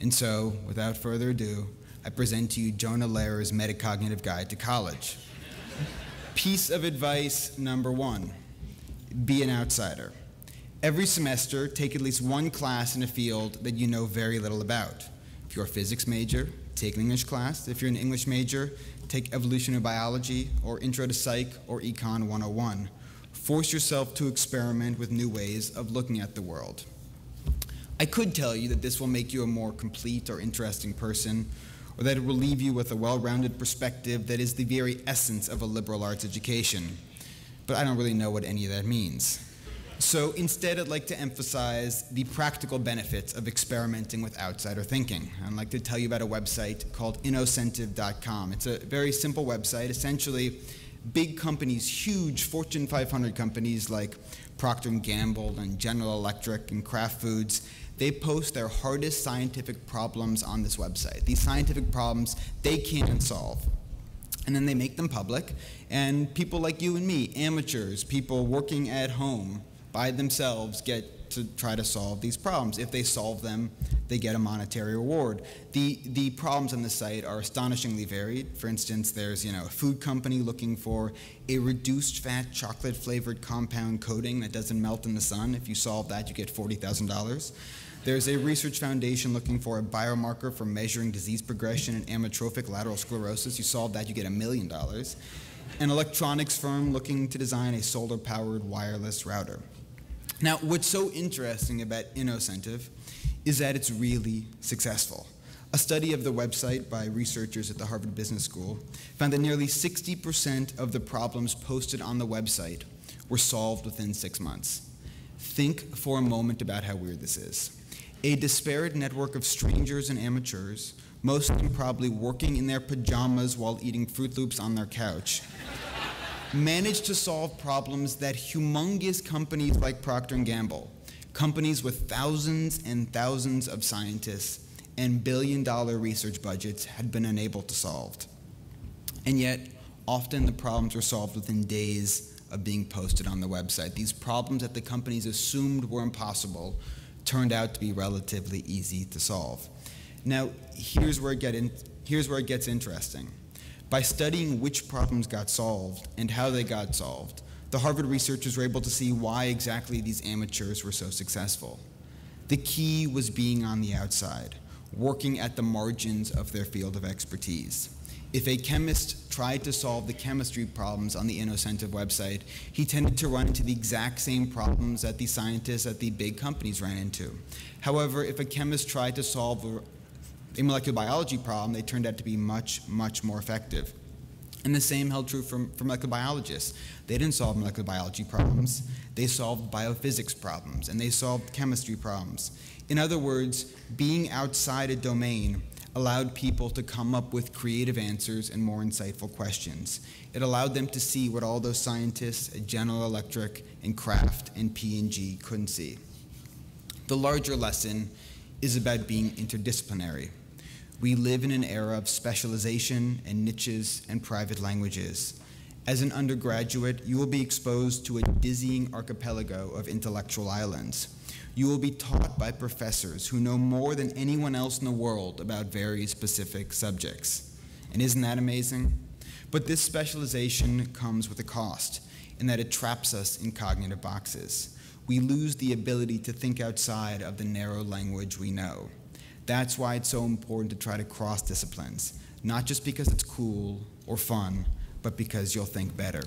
And so, without further ado, I present to you Jonah Lehrer's Metacognitive Guide to College. Piece of advice number 1, be an outsider. Every semester, take at least one class in a field that you know very little about. If you're a physics major, take an English class. If you're an English major, take evolutionary biology or intro to psych or econ 101. Force yourself to experiment with new ways of looking at the world. I could tell you that this will make you a more complete or interesting person, or that it will leave you with a well-rounded perspective that is the very essence of a liberal arts education. But I don't really know what any of that means. So instead, I'd like to emphasize the practical benefits of experimenting with outsider thinking. I'd like to tell you about a website called innocentive.com. It's a very simple website. Essentially, big companies, huge Fortune 500 companies like Procter & Gamble and General Electric and Kraft Foods, they post their hardest scientific problems on this website. These scientific problems they can't solve. And then they make them public, and people like you and me, amateurs, people working at home by themselves, get to try to solve these problems. If they solve them, they get a monetary reward. The problems on the site are astonishingly varied. For instance, there's a food company looking for a reduced fat chocolate flavored compound coating that doesn't melt in the sun. If you solve that, you get $40,000. There's a research foundation looking for a biomarker for measuring disease progression in amyotrophic lateral sclerosis. You solve that, you get $1 million. An electronics firm looking to design a solar-powered wireless router. Now, what's so interesting about Innocentive is that it's really successful. A study of the website by researchers at the Harvard Business School found that nearly 60% of the problems posted on the website were solved within 6 months. Think for a moment about how weird this is. A disparate network of strangers and amateurs, most of them probably working in their pajamas while eating Fruit Loops on their couch, managed to solve problems that humongous companies like Procter & Gamble, companies with thousands and thousands of scientists and billion-dollar research budgets, had been unable to solve. And yet, often the problems were solved within days of being posted on the website. These problems that the companies assumed were impossible turned out to be relatively easy to solve. Now, here's where it gets interesting. By studying which problems got solved and how they got solved, the Harvard researchers were able to see why exactly these amateurs were so successful. The key was being on the outside, working at the margins of their field of expertise. If a chemist tried to solve the chemistry problems on the Innocentive website, he tended to run into the exact same problems that the scientists at the big companies ran into. However, if a chemist tried to solve a molecular biology problem, they turned out to be much, much more effective. And the same held true for molecular biologists. They didn't solve molecular biology problems, they solved biophysics problems, and they solved chemistry problems. In other words, being outside a domain allowed people to come up with creative answers and more insightful questions. It allowed them to see what all those scientists at General Electric and Kraft and P&G couldn't see. The larger lesson is about being interdisciplinary. We live in an era of specialization and niches and private languages. As an undergraduate, you will be exposed to a dizzying archipelago of intellectual islands. You will be taught by professors who know more than anyone else in the world about very specific subjects. And isn't that amazing? But this specialization comes with a cost, in that it traps us in cognitive boxes. We lose the ability to think outside of the narrow language we know. That's why it's so important to try to cross disciplines, not just because it's cool or fun, but because you'll think better.